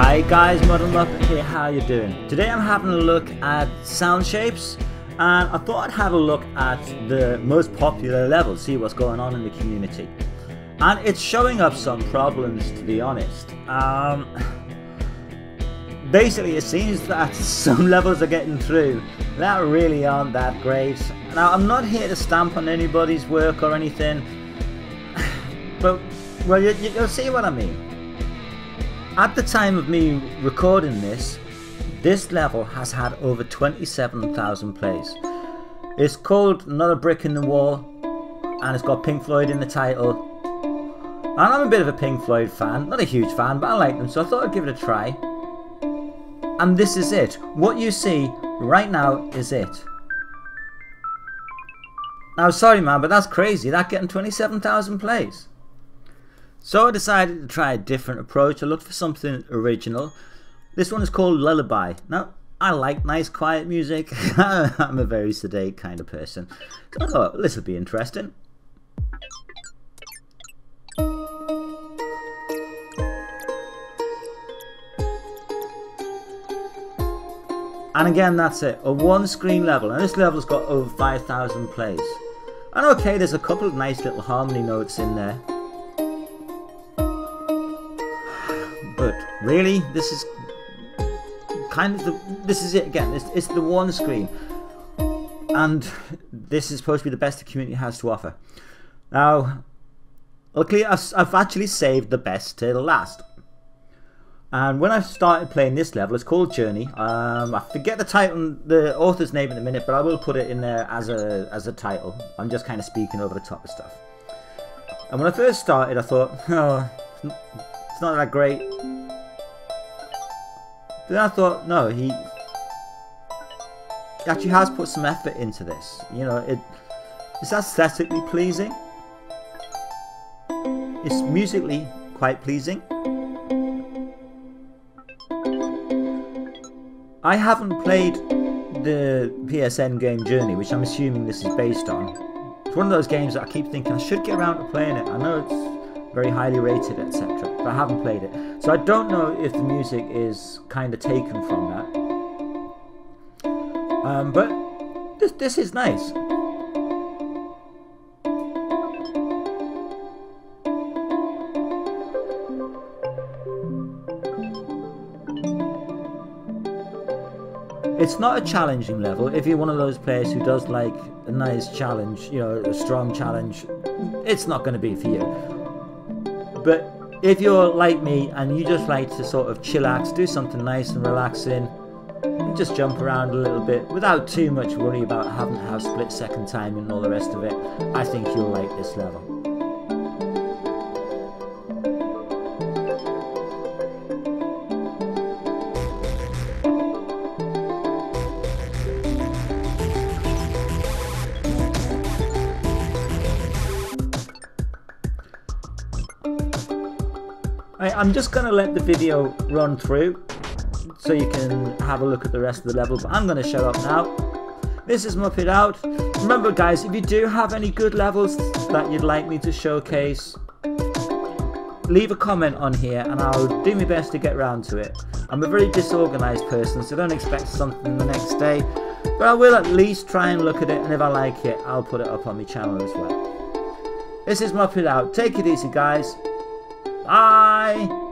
Hi guys, Modern Muppet here, how you doing? Today I'm having a look at sound shapes, and I thought I'd have a look at the most popular levels, see what's going on in the community. And it's showing up some problems, to be honest. Basically it seems that some levels are getting through that really aren't that great. Now I'm not here to stamp on anybody's work or anything, but well, you'll see what I mean. At the time of me recording this level has had over 27,000 plays. It's called Not a Brick in the Wall, and it's got Pink Floyd in the title. And I'm a bit of a Pink Floyd fan, not a huge fan, but I like them, so I thought I'd give it a try. And this is it. What you see right now is it. Now, sorry man, but that's crazy, that getting 27,000 plays. So I decided to try a different approach. I looked for something original. This one is called Lullaby. Now, I like nice quiet music. I'm a very sedate kind of person. So I thought this would be interesting. And again, that's it. A one screen level. And this level's got over 5,000 plays. And okay, there's a couple of nice little harmony notes in there. But really, this is kind of this is it again. It's the one screen, and this is supposed to be the best the community has to offer. Now, luckily, I've actually saved the best to the last. And when I started playing this level, it's called Journey. I forget the title, the author's name in a minute, but I will put it in there as a title. I'm just kind of speaking over the top of stuff. And when I first started, I thought, oh, it's not that great. Then I thought, no, he actually has put some effort into this. You know, it's aesthetically pleasing. It's musically quite pleasing. I haven't played the PSN game Journey, which I'm assuming this is based on. It's one of those games that I keep thinking I should get around to playing it. I know it's very highly rated, etc., but I haven't played it, so I don't know if the music is kind of taken from that. But this is nice. It's not a challenging level. If you're one of those players who does like a nice challenge, you know, a strong challenge, it's not going to be for you. But if you're like me and you just like to sort of chillax, do something nice and relaxing, and just jump around a little bit without too much worry about having to have split second timing and all the rest of it, I think you'll like this level. I'm just going to let the video run through so you can have a look at the rest of the level, but I'm going to shut up now. This is Muppet out. Remember guys, if you do have any good levels that you'd like me to showcase, leave a comment on here and I'll do my best to get around to it. I'm a very disorganised person, so don't expect something the next day, but I will at least try and look at it, and if I like it, I'll put it up on my channel as well. This is Muppet out. Take it easy guys. Bye!